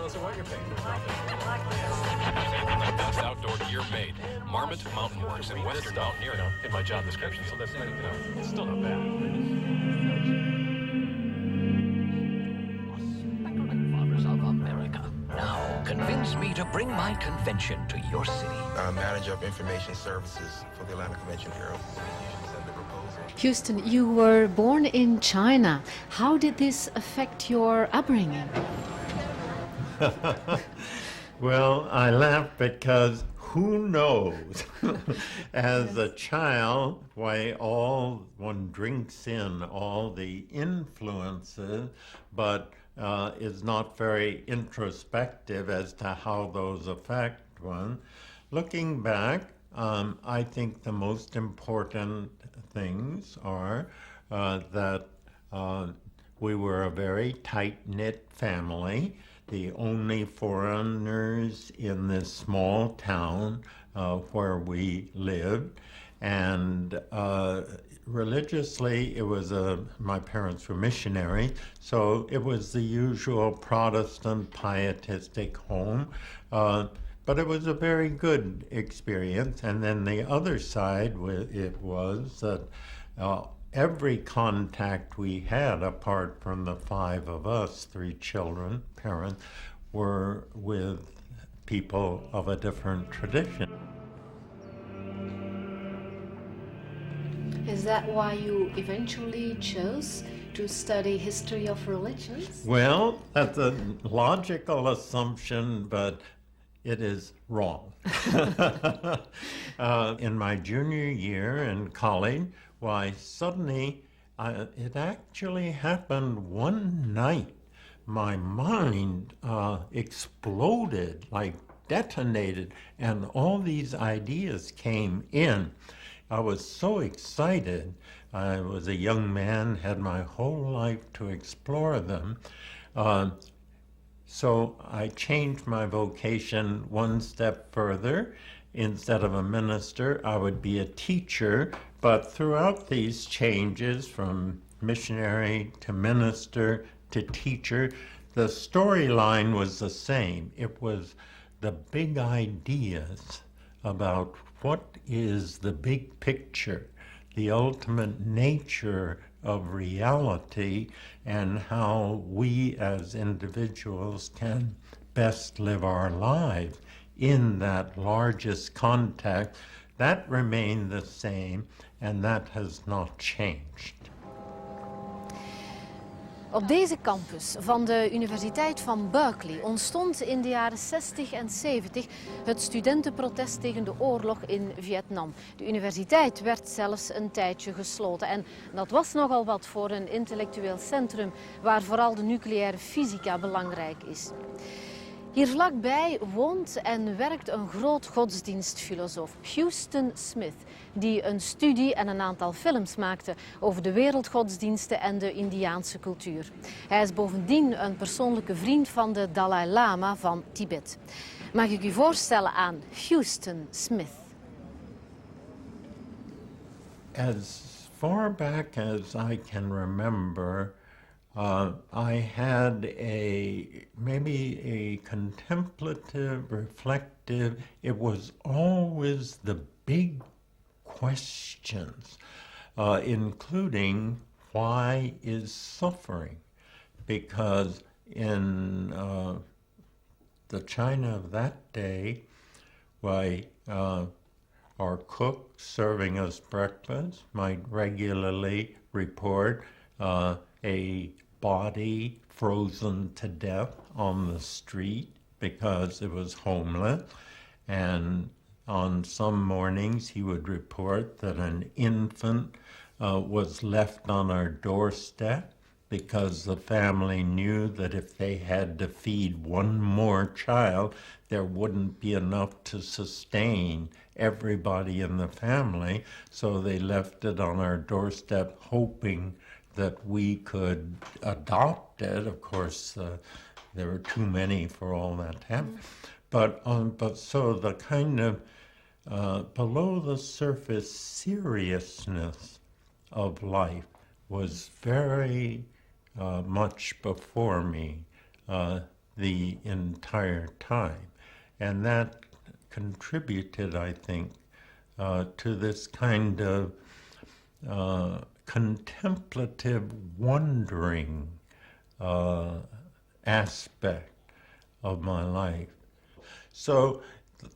us what you're painting. Best outdoor gear made. Marmot Mountain Works in Western Mountaineering. In my job description, so that's it's still not bad. Fathers of America. Now, convince me to bring my convention to your city. Manager of Information Services for the Atlanta Convention Bureau. Huston, you were born in China. How did this affect your upbringing? Well, I laugh because who knows? As a child, why all one drinks in all the influences, but is not very introspective as to how those affect one. Looking back, I think the most important things are that we were a very tight-knit family, the only foreigners in this small town where we lived, and religiously it was my parents were missionaries, so it was the usual Protestant pietistic home. But it was a very good experience. And then the other side, it was that every contact we had, apart from the five of us, 3 children, parents, were with people of a different tradition. Is that why you eventually chose to study history of religions? Well, that's a logical assumption, but it is wrong. In my junior year in college, why suddenly, it actually happened one night. My mind exploded, like detonated, and all these ideas came in. I was so excited. I was a young man, had my whole life to explore them. So I changed my vocation one step further. Instead of a minister, I would be a teacher. But throughout these changes from missionary to minister to teacher, the storyline was the same. It was the big ideas about what is the big picture, the ultimate nature of reality, and how we as individuals can best live our lives in that largest context. That remained the same, and that has not changed. Op deze campus van de Universiteit van Berkeley ontstond in de jaren 60 en 70 het studentenprotest tegen de oorlog in Vietnam. De universiteit werd zelfs een tijdje gesloten en dat was nogal wat voor een intellectueel centrum waar vooral de nucleaire fysica belangrijk is. Hier vlakbij woont en werkt een groot godsdienstfilosoof, Huston Smith, die een studie en een aantal films maakte over de wereldgodsdiensten en de Indiaanse cultuur. Hij is bovendien een persoonlijke vriend van de Dalai Lama van Tibet. Mag ik u voorstellen aan Huston Smith? As far back as I can remember, I had maybe a contemplative, reflective, it was always the big questions, including why is suffering? Because in the China of that day, our cook serving us breakfast might regularly report a body frozen to death on the street because it was homeless. And on some mornings he would report that an infant was left on our doorstep because the family knew that if they had to feed one more child, there wouldn't be enough to sustain everybody in the family. So they left it on our doorstep hoping that we could adopt it. Of course, there were too many for all that to happen. But so the kind of below the surface seriousness of life was very much before me. the entire time. And that contributed, I think, to this kind of contemplative wondering aspect of my life. So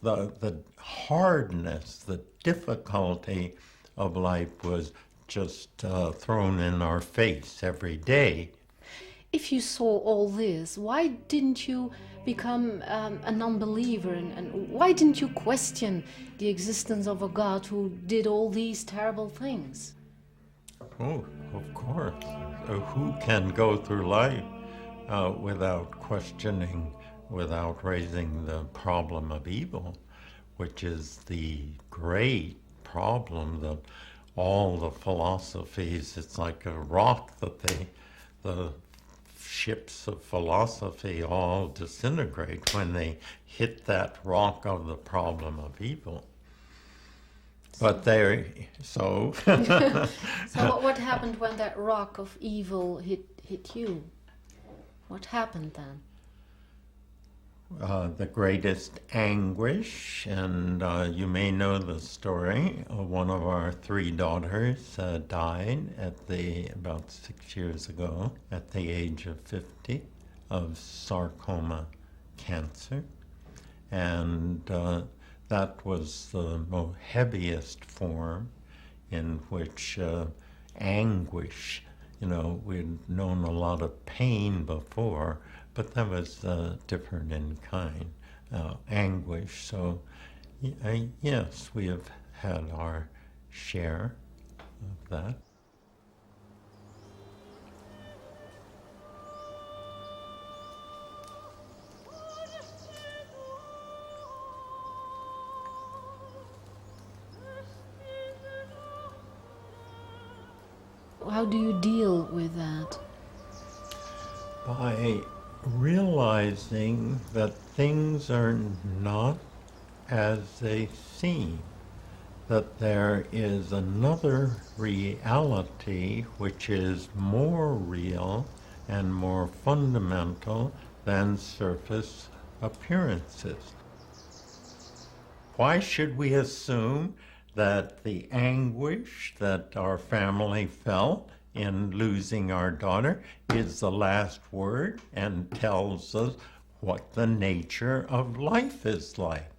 the hardness, the difficulty of life was just thrown in our face every day. If you saw all this, why didn't you become a non-believer, and why didn't you question the existence of a God who did all these terrible things? Oh, of course. Who can go through life without questioning, without raising the problem of evil, which is the great problem that all the philosophies, it's like a rock that the ships of philosophy all disintegrate when they hit that rock of the problem of evil. But so what happened when that rock of evil hit you? What happened then? The greatest anguish, and you may know the story. One of our 3 daughters died about 6 years ago at the age of 50 of sarcoma cancer, and that was the heaviest form in which anguish, we'd known a lot of pain before, but that was different in kind, anguish. So, yes, we have had our share of that. How do you deal with that? By realizing that things are not as they seem, that there is another reality which is more real and more fundamental than surface appearances. Why should we assume that the anguish that our family felt in losing our daughter is the last word and tells us what the nature of life is like?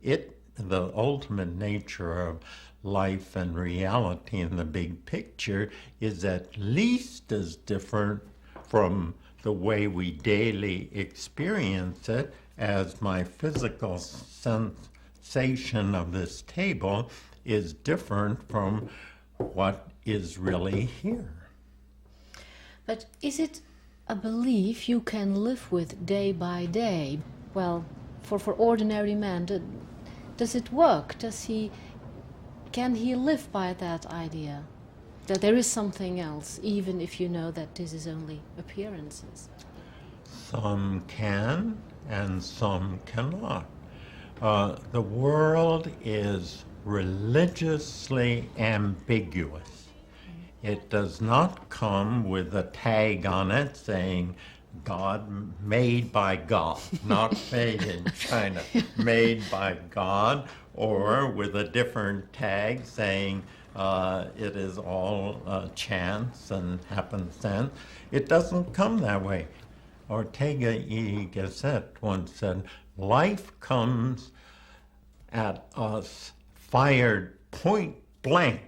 The ultimate nature of life and reality in the big picture is at least as different from the way we daily experience it as my physical sensation of this table is different from what is really here. But is it a belief you can live with day by day? Well, for ordinary man, does it work? Can he live by that idea? That there is something else, even if you know that this is only appearances? Some can and some cannot. The world is religiously ambiguous. It does not come with a tag on it saying God, made by God, not made in China, made by God, or with a different tag saying it is all chance and happenstance. It doesn't come that way. Ortega y Gasset once said, life comes at us fired point blank.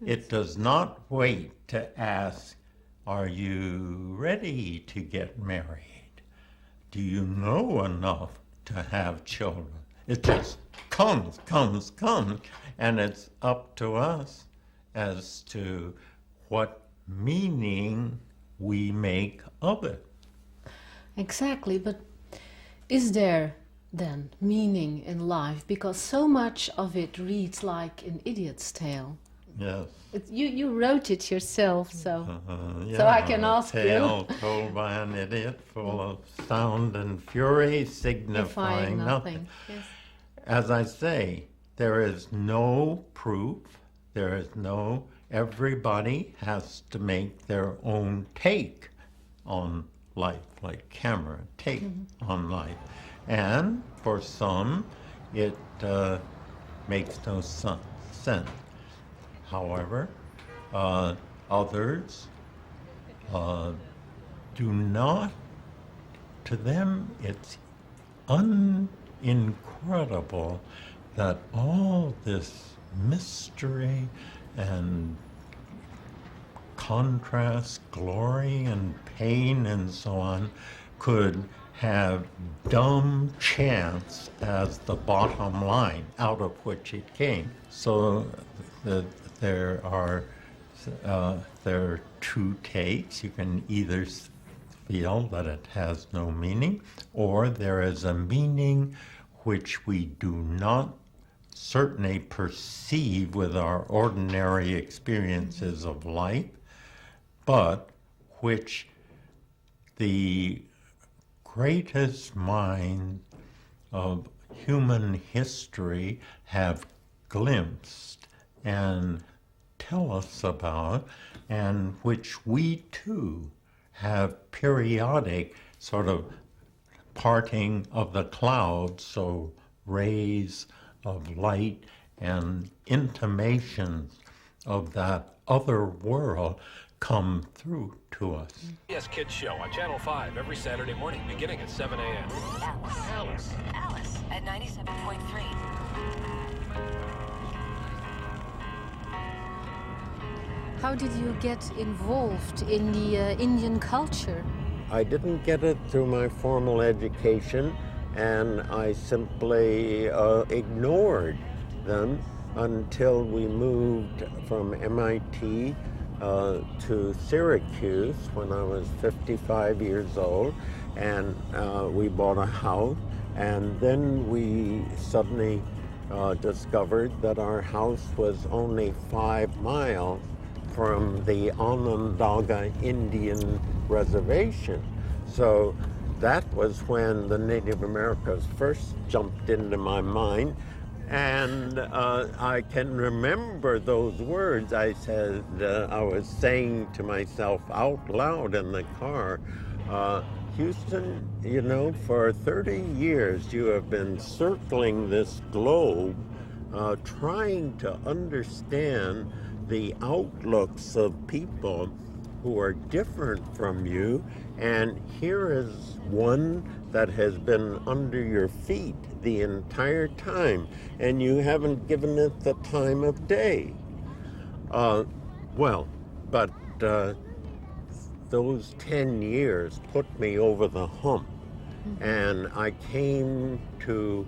It does not wait to ask, are you ready to get married? Do you know enough to have children? It just comes, and it's up to us as to what meaning we make of it. Exactly, but is there then meaning in life? Because so much of it reads like an idiot's tale. Yes. You wrote it yourself, so so I can ask you. Tale told by an idiot, full of sound and fury, signifying nothing. Yes. As I say, there is no proof. Everybody has to make their own take on life, like camera, take on life. And for some, it makes no sense. However, others do not. To them, it's incredible that all this mystery and contrast, glory and pain and so on could have dumb chance as the bottom line out of which it came. So there are two takes. You can either feel that it has no meaning, or there is a meaning which we do not certainly perceive with our ordinary experiences of life, but which the greatest minds of human history have glimpsed and tell us about, and which we too have periodic sort of parting of the clouds, so rays of light and intimations of that other world come through to us. Yes Kids Show on Channel 5 every Saturday morning beginning at 7 a.m. Alice at 97.3. How did you get involved in the Indian culture? I didn't get it through my formal education, and I simply ignored them until we moved from MIT to Syracuse when I was 55 years old, and we bought a house, and then we suddenly discovered that our house was only 5 miles from the Onondaga Indian Reservation. So that was when the Native Americans first jumped into my mind. And I can remember those words I said, I was saying to myself out loud in the car, Huston, you know, for 30 years you have been circling this globe, trying to understand the outlooks of people who are different from you, and here is one that has been under your feet the entire time, and you haven't given it the time of day. Those 10 years put me over the hump, and I came to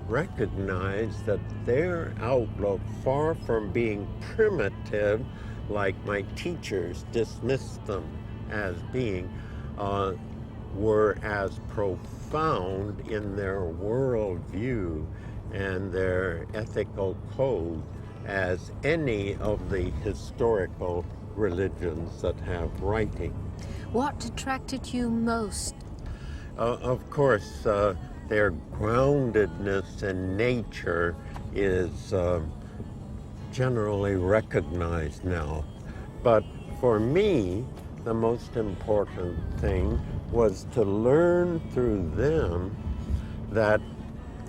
recognize that their outlook, far from being primitive, like my teachers dismissed them as being, were as profound in their worldview and their ethical code as any of the historical religions that have writing. What attracted you most? Of course, their groundedness in nature is generally recognized now. But for me, the most important thing was to learn through them that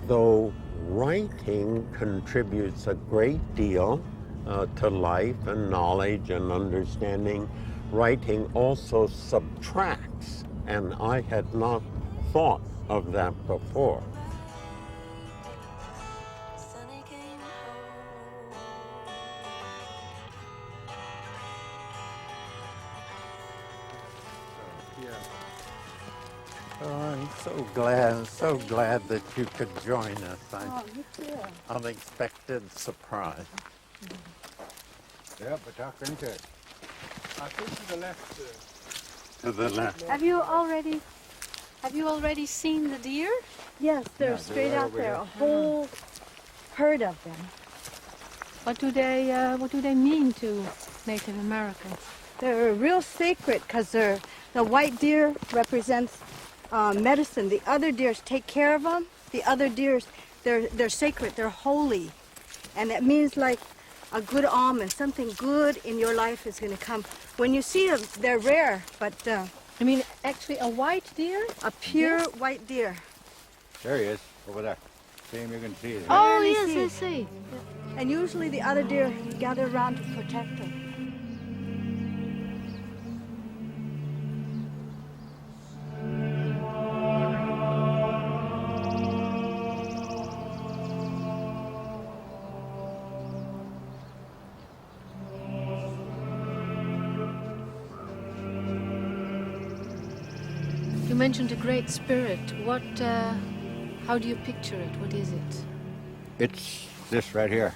though writing contributes a great deal to life and knowledge and understanding, writing also subtracts, and I had not thought of that before. Oh, I'm so glad that you could join us. Me too. Unexpected surprise. Yeah, but talk into it. I think to the left. To the left. Have you already seen the deer? Yes, they're straight out there, a whole herd of them. What do they mean to Native Americans? They're real sacred because the white deer represents medicine. The other deers take care of them. The other deers, they're sacred, they're holy. And it means like a good almond, something good in your life is going to come. When you see them, they're rare, but I mean, actually a white deer? a pure white deer. There he is, over there. See him, you can see it. Oh, Rarely yes, see. I see. And usually the other deer gather around to protect them. You mentioned a great spirit. What, how do you picture it? What is it? It's this right here.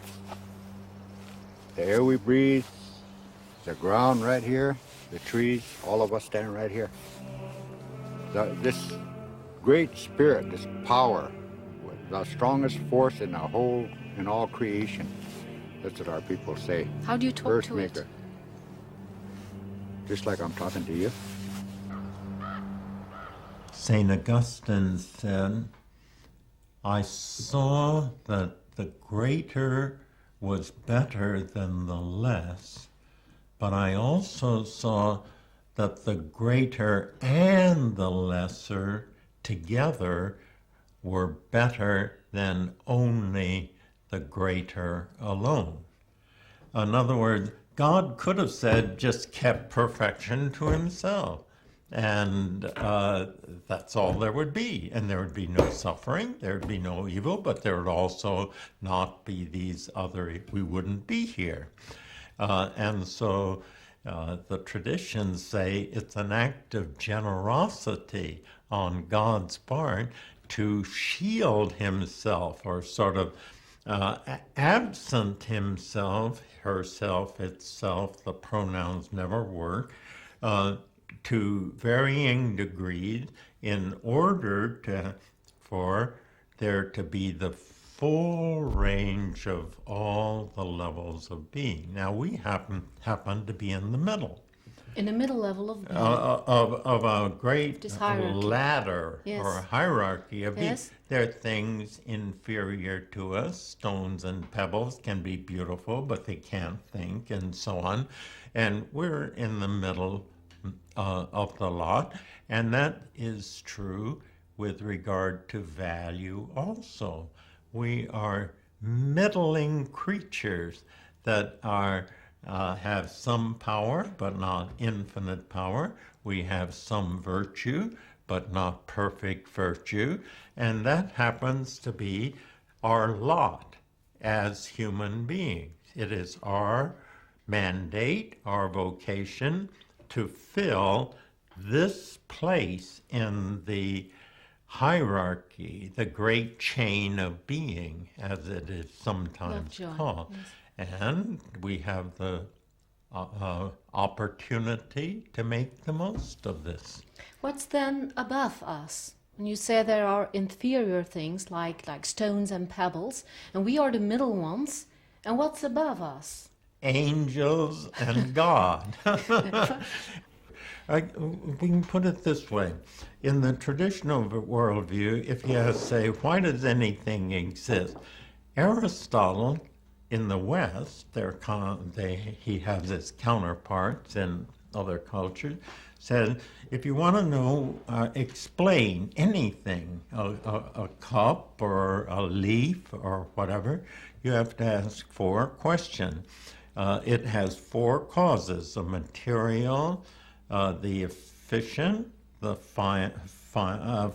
The air we breathe, the ground right here, the trees, all of us standing right here. This great spirit, this power, the strongest force in all creation. That's what our people say. How do you talk Earth to it? maker. Just like I'm talking to you. St. Augustine said, I saw that the greater was better than the less, but I also saw that the greater and the lesser together were better than only the greater alone. In other words, God could have said, just kept perfection to himself. And that's all there would be. And there would be no suffering, there would be no evil, but there would also not be these other, we wouldn't be here. And so the traditions say it's an act of generosity on God's part to shield himself or sort of absent himself, herself, itself, the pronouns never work, to varying degrees in order for there to be the full range of all the levels of being. Now we happen to be in the middle. In the middle level of being. Of a great This hierarchy. ladder Yes. or hierarchy of being. Yes. There are things inferior to us. Stones and pebbles can be beautiful, but they can't think, and so on. And we're in the middle of the lot, and that is true with regard to value also. We are middling creatures that are have some power, but not infinite power. We have some virtue, but not perfect virtue, and that happens to be our lot as human beings. It is our mandate, our vocation, to fill this place in the hierarchy, the great chain of being, as it is sometimes called. Yes. And we have the opportunity to make the most of this. What's then above us? When you say there are inferior things like stones and pebbles, and we are the middle ones, and what's above us? Angels and God. We can put it this way. In the traditional worldview, if you say, why does anything exist? Aristotle in the West, he has his counterparts in other cultures, said, if you want to know, explain anything, a cup or a leaf or whatever, you have to ask 4 questions. It has 4 causes: the material, the efficient, the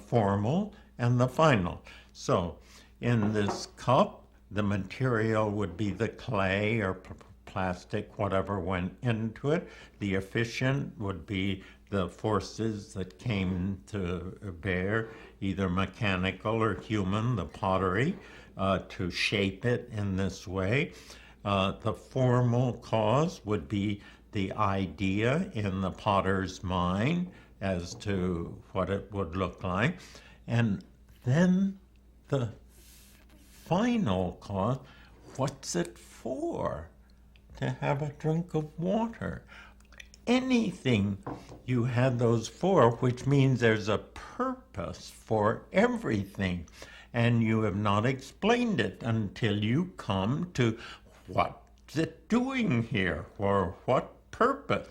formal, and the final. So in this cup, the material would be the clay or plastic, whatever went into it. The efficient would be the forces that came to bear, either mechanical or human, the pottery, to shape it in this way. The formal cause would be the idea in the potter's mind as to what it would look like. And then the final cause, what's it for? To have a drink of water. Anything you had those 4, which means there's a purpose for everything. And you have not explained it until you come to what it doing here? For what purpose?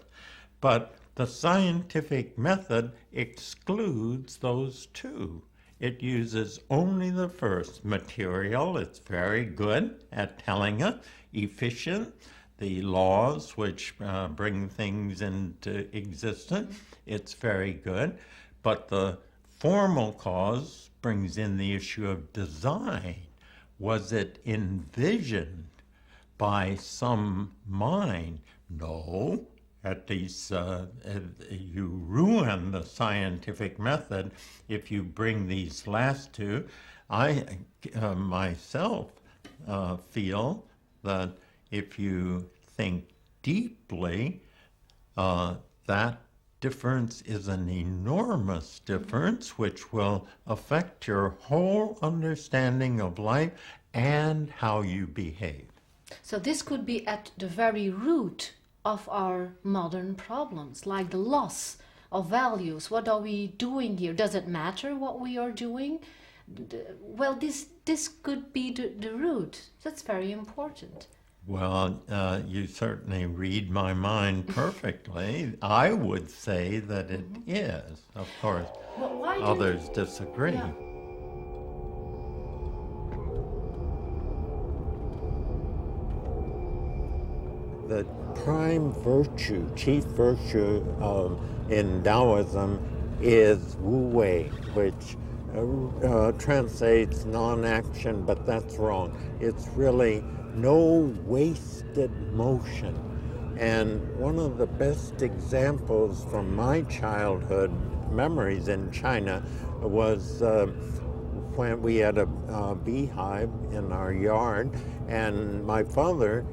But the scientific method excludes those two. It uses only the first, material. It's very good at telling us, efficient. The laws which bring things into existence, it's very good. But the formal cause brings in the issue of design. Was it envisioned by some mind? No. At least you ruin the scientific method if you bring these last two. I myself feel that if you think deeply, that difference is an enormous difference which will affect your whole understanding of life and how you behave. So this could be at the very root of our modern problems, like the loss of values. What are we doing here? Does it matter what we are doing? Well, this could be the root. That's very important. Well, you certainly read my mind perfectly. I would say that it is. Of course, others disagree. Yeah. The prime virtue, chief virtue in Taoism is Wu Wei, which translates non-action, but that's wrong. It's really no wasted motion. And one of the best examples from my childhood memories in China was when we had a beehive in our yard, and my father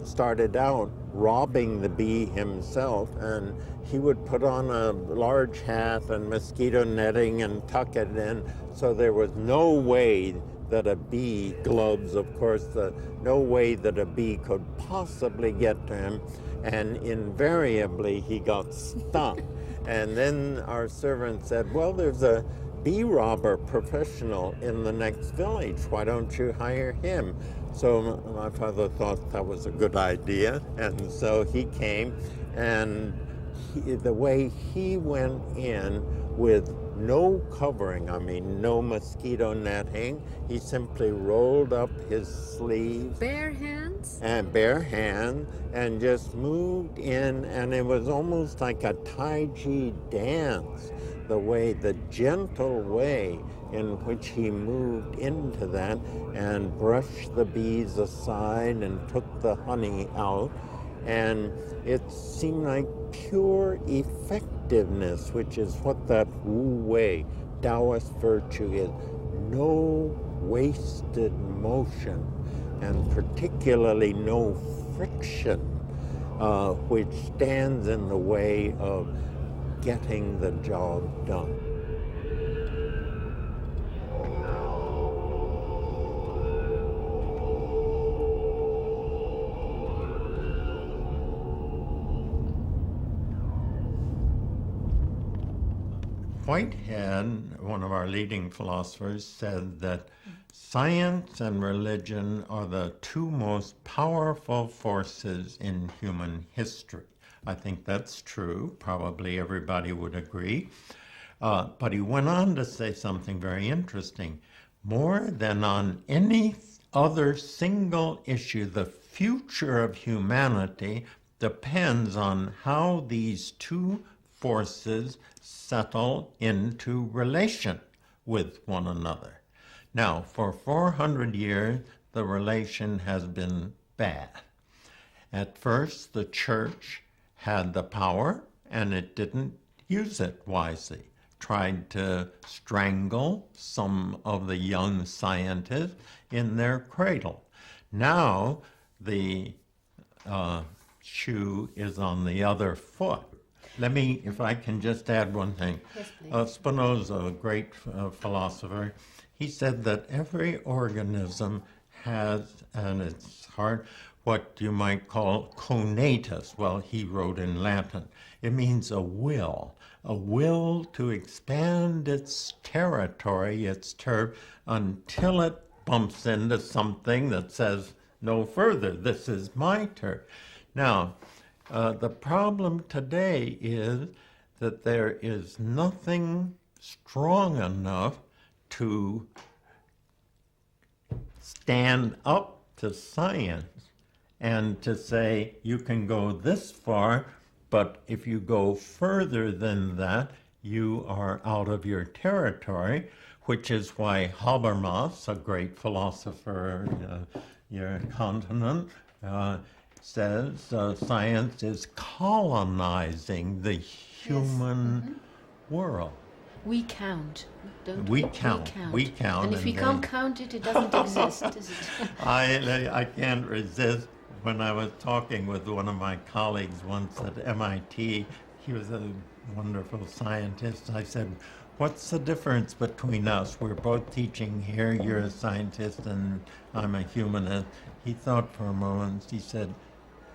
started out robbing the bee himself, and he would put on a large hat and mosquito netting and tuck it in, so there was no way that a bee, gloves of course, no way that a bee could possibly get to him, and invariably he got stuck. And then our servant said, well, there's a bee robber professional in the next village, why don't you hire him? So my father thought that was a good idea, and so he came, and the way he went in with no covering, I mean no mosquito netting, he simply rolled up his sleeves. Bare hands? And bare hand, and just moved in, and it was almost like a Tai Chi dance, the gentle way in which he moved into that and brushed the bees aside and took the honey out. And it seemed like pure effectiveness, which is what that Wu Wei, Taoist virtue is. No wasted motion, and particularly no friction, which stands in the way of getting the job done. Whitehead, one of our leading philosophers, said that science and religion are the two most powerful forces in human history. I think that's true. Probably everybody would agree. But he went on to say something very interesting. More than on any other single issue, the future of humanity depends on how these two forces settle into relation with one another. Now, for 400 years, the relation has been bad. At first, the church had the power, and it didn't use it wisely. Tried to strangle some of the young scientists in their cradle. Now, the shoe is on the other foot. Let me, if I can just add one thing. Yes, Spinoza, a great philosopher, he said that every organism has, and it's hard, what you might call conatus. Well, he wrote in Latin. It means a will to expand its territory, its turf, until it bumps into something that says, no further. This is my turf. Now, the problem today is that there is nothing strong enough to stand up to science and to say you can go this far, but if you go further than that, you are out of your territory, which is why Habermas, a great philosopher, your continent, says science is colonizing the human world. We count, don't We count. We count. And if we can't count it, it doesn't exist, is it? I can't resist. When I was talking with one of my colleagues once at MIT, he was a wonderful scientist. I said, what's the difference between us? We're both teaching here. You're a scientist and I'm a humanist. He thought for a moment. He said,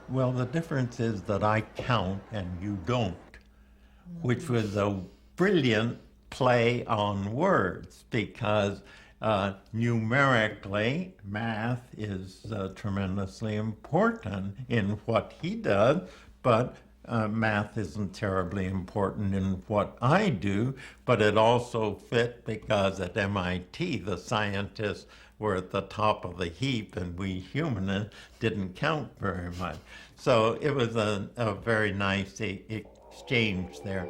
well, the difference is that I count and you don't, which was a brilliant play on words, because numerically, math is tremendously important in what he does, but math isn't terribly important in what I do, but it also fit because at MIT, the scientists were at the top of the heap and we humanists didn't count very much. So it was a very nice exchange there.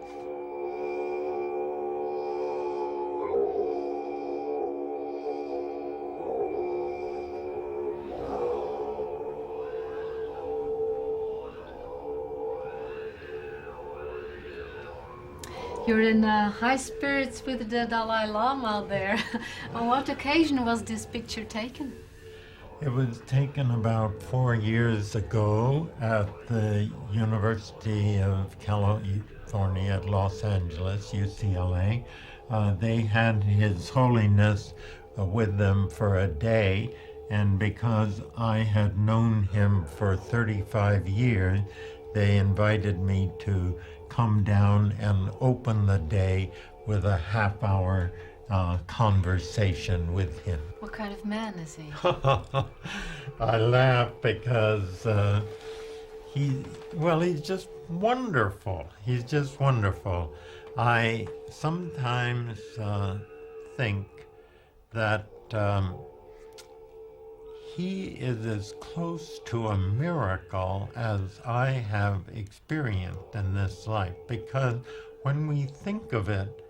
You're in high spirits with the Dalai Lama there. On what occasion was this picture taken? It was taken about 4 years ago at the University of California at Los Angeles, UCLA. They had His Holiness with them for a day, and because I had known him for 35 years, they invited me to come down and open the day with a half-hour conversation with him. What kind of man is he? I laugh because he's just wonderful. He's just wonderful. I sometimes think that he is as close to a miracle as I have experienced in this life, because when we think of it,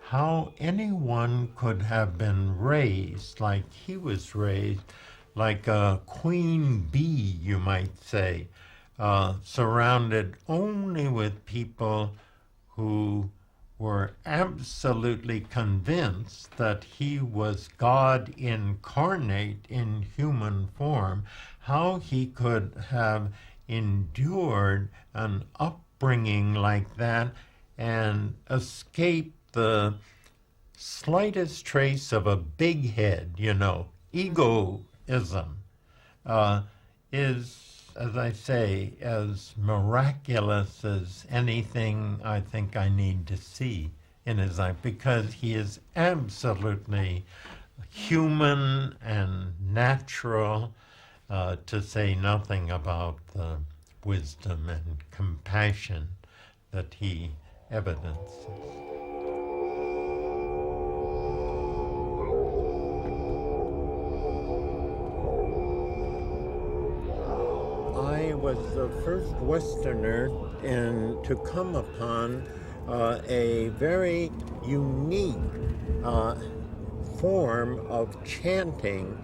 how anyone could have been raised like he was raised, like a queen bee, you might say, surrounded only with people who were absolutely convinced that he was God incarnate in human form, how he could have endured an upbringing like that and escape the slightest trace of a big head, egoism, is, as I say, as miraculous as anything I think I need to see in his life, because he is absolutely human and natural, to say nothing about the wisdom and compassion that he evidences. I was the first Westerner to come upon a very unique form of chanting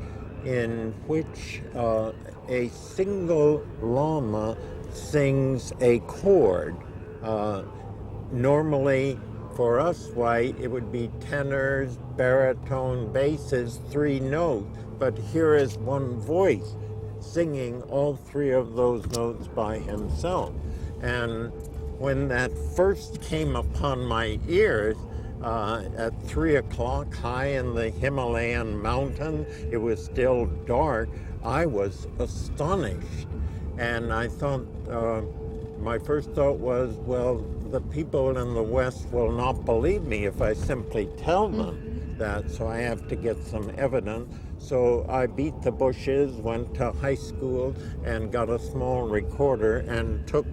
in which a single Lama sings a chord. Normally, for us white, it would be tenors, baritone, basses, 3 notes, but here is one voice singing all 3 of those notes by himself. And when that first came upon my ears at 3 o'clock high in the Himalayan mountain, it was still dark, I was astonished. And I thought, my first thought was, well, the people in the West will not believe me if I simply tell them that, so I have to get some evidence. So I beat the bushes, went to high school, and got a small recorder and took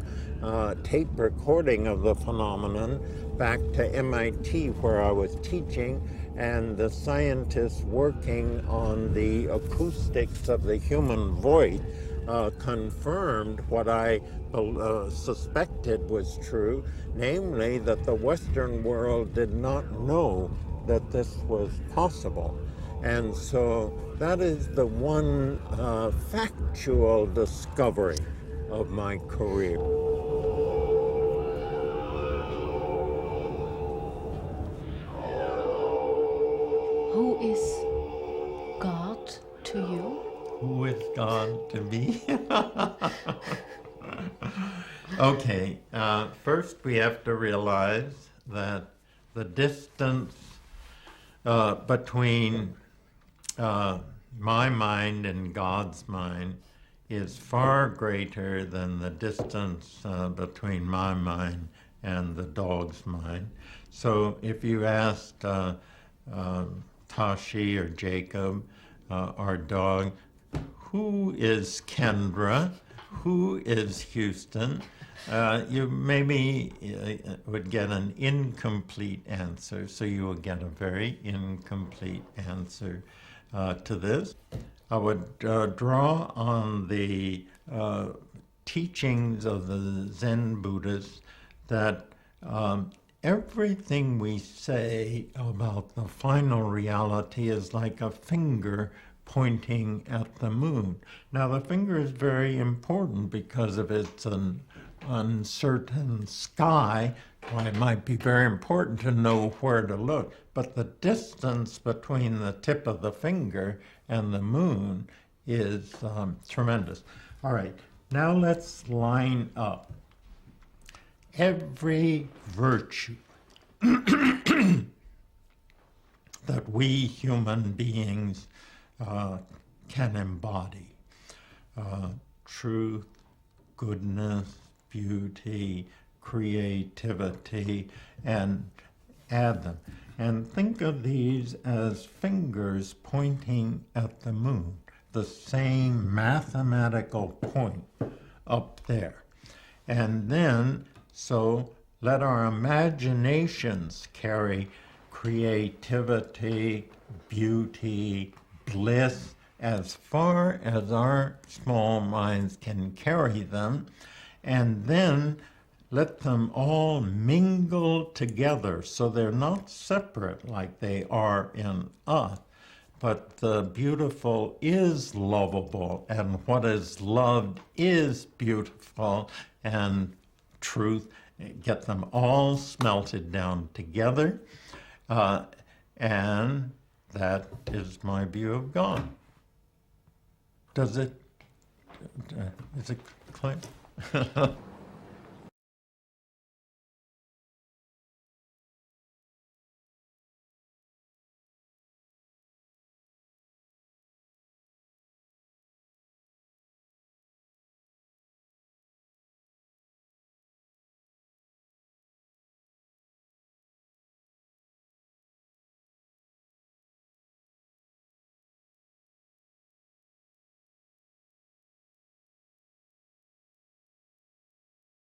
tape recording of the phenomenon back to MIT, where I was teaching, and the scientists working on the acoustics of the human voice confirmed what I suspected was true, namely that the Western world did not know that this was possible. And so that is the one factual discovery of my career. Who is God to you? Who is God to me? Okay, first we have to realize that the distance between my mind and God's mind is far greater than the distance between my mind and the dog's mind. So if you asked Tashi or Jacob, our dog, who is Kendra, who is Huston, you maybe would get an incomplete answer. So you will get a very incomplete answer to this. I would draw on the teachings of the Zen Buddhists that everything we say about the final reality is like a finger pointing at the moon. Now the finger is very important because if it's an uncertain sky, well, it might be very important to know where to look, but the distance between the tip of the finger and the moon is tremendous. All right, now let's line up every virtue that we human beings can embody. Truth, goodness, beauty, creativity, and add them. And think of these as fingers pointing at the moon, the same mathematical point up there. And then, so let our imaginations carry creativity, beauty, bliss, as far as our small minds can carry them, and then let them all mingle together so they're not separate like they are in us, but the beautiful is lovable, and what is loved is beautiful, and truth, get them all smelted down together, and that is my view of God. Is it clear?